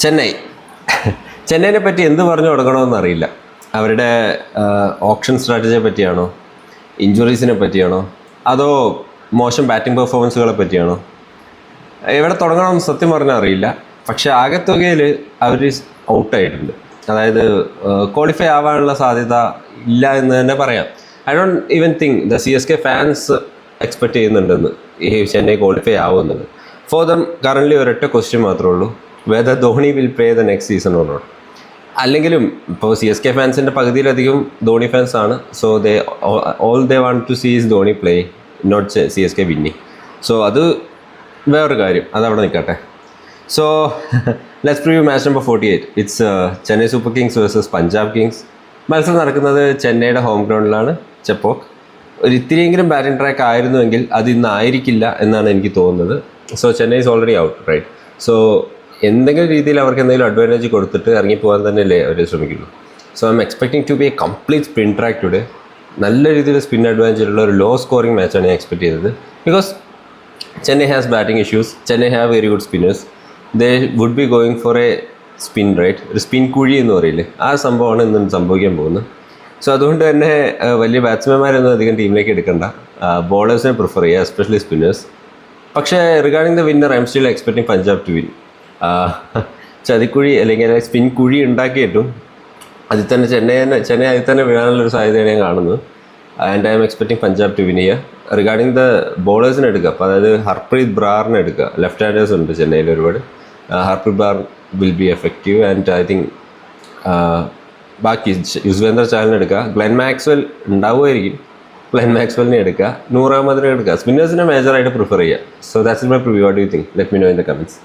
ചെന്നൈ ചെന്നൈനെ പറ്റി എന്ത് പറഞ്ഞു തുടങ്ങണമെന്ന് അറിയില്ല. അവരുടെ ഓപ്ഷൻ സ്ട്രാറ്റജിയെ പറ്റിയാണോ, ഇഞ്ചുറീസിനെ പറ്റിയാണോ, അതോ മോശം ബാറ്റിംഗ് പെർഫോമൻസുകളെ പറ്റിയാണോ, എവിടെ തുടങ്ങണമെന്ന് സത്യം പറഞ്ഞാൽ അറിയില്ല. പക്ഷേ ആകെത്തുകയിൽ അവർ ഔട്ടായിട്ടുണ്ട്. അതായത് ക്വാളിഫൈ ആവാനുള്ള സാധ്യത ഇല്ല എന്ന് തന്നെ പറയാം. I don't even think the CSK fans expect ചെയ്യുന്നുണ്ടെന്ന് ഈ ചെന്നൈ ക്വാളിഫൈ ആവുമെന്നത്. ഫോർ ദം കറൻ്റ്ലി ഒരൊറ്റ ക്വസ്റ്റ്യൻ മാത്രമേ ഉള്ളൂ, whether Dhoni will play the next season or not. അല്ലെങ്കിലും ഇപ്പോൾ CSK ഫാൻസിൻ്റെ പകുതിയിലധികം ധോണി ഫാൻസ് ആണ്. So all they want to see is Dhoni play, not CSK winning. So അത് വേറൊരു കാര്യം, അതവിടെ നിൽക്കട്ടെ. So let's preview match number 48. It's Chennai Super Kings versus Punjab Kings. മത്സരം നടക്കുന്നത് ചെന്നൈയുടെ ഹോം ഗ്രൗണ്ടിലാണ്, ചെപ്പോക്ക്. ഒരു ഇത്തിരിയെങ്കിലും ബാറ്റിംഗ് ട്രാക്ക് ആയിരുന്നുവെങ്കിൽ അത് ഇന്നായിരിക്കില്ല എന്നാണ് എനിക്ക് തോന്നുന്നത്. So Chennai is already out, right? So എന്തെങ്കിലും രീതിയിൽ അവർക്ക് എന്തെങ്കിലും അഡ്വാൻറ്റേജ് കൊടുത്തിട്ട് ഇറങ്ങിപ്പോകാൻ തന്നെയല്ലേ അവർ ശ്രമിക്കുള്ളൂ. So I'm expecting to be a complete spin track today. നല്ല രീതിയിൽ സ്പിൻ അഡ്വാൻറ്റേജ് ഉള്ള ഒരു ലോ സ്കോറിംഗ് മാച്ചാണ് ഞാൻ എക്സ്പെക്ട് ചെയ്തത്. Because Chennai has batting issues, Chennai have very good spinners. They would be going for a spin, right? ഒരു spin കുഴി എന്ന് പറയില്ലേ, ആ സംഭവമാണ് ഇന്ന് സംഭവിക്കാൻ പോകുന്നത്. സോ അതുകൊണ്ട് തന്നെ വലിയ ബാറ്റ്സ്മാൻമാരൊന്നും അധികം ടീമിലേക്ക് എടുക്കണ്ട, ബോളേഴ്സിനെ പ്രിഫർ ചെയ്യുക, എസ്പെഷ്യലി സ്പിന്നേഴ്സ്. പക്ഷേ regarding the winner I'm still expecting Punjab to win. ചതിക്കുഴി അല്ലെങ്കിൽ സ്പിൻ കുഴി ഉണ്ടാക്കിയിട്ടും അതിൽ തന്നെ ചെന്നൈ അതിൽ തന്നെ വീഴാനുള്ളൊരു സാധ്യതയാണ് ഞാൻ കാണുന്നത്. And I'm expecting Punjab to win ചെയ്യുക. റിഗാർഡിങ് ദ ബോളേഴ്സിനെ എടുക്കുക, അപ്പോൾ അതായത് ഹർപ്രീത് ബ്രാറിനെ എടുക്കുക. ലെഫ്റ്റ് ഹാൻഡേഴ്സ് ഉണ്ട് ചെന്നൈയിൽ ഒരുപാട്. Harpreet Brar will be effective. And I think ബാക്കി യുസ്വേന്ദ്ര ചാഹലിനെ എടുക്കുക. ഗ്ലെൻ മാക്സ്വെൽ ഉണ്ടാവുമായിരിക്കും, ഗ്ലെൻ മാക്സ്വെലിനെ എടുക്കുക. നൂർ അഹമ്മദിനെ എടുക്കുക. സ്പിന്നേഴ്സിനെ മേജറായിട്ട് പ്രിഫർ ചെയ്യുക. So that's my preview. What do you think? Let me know in the comments.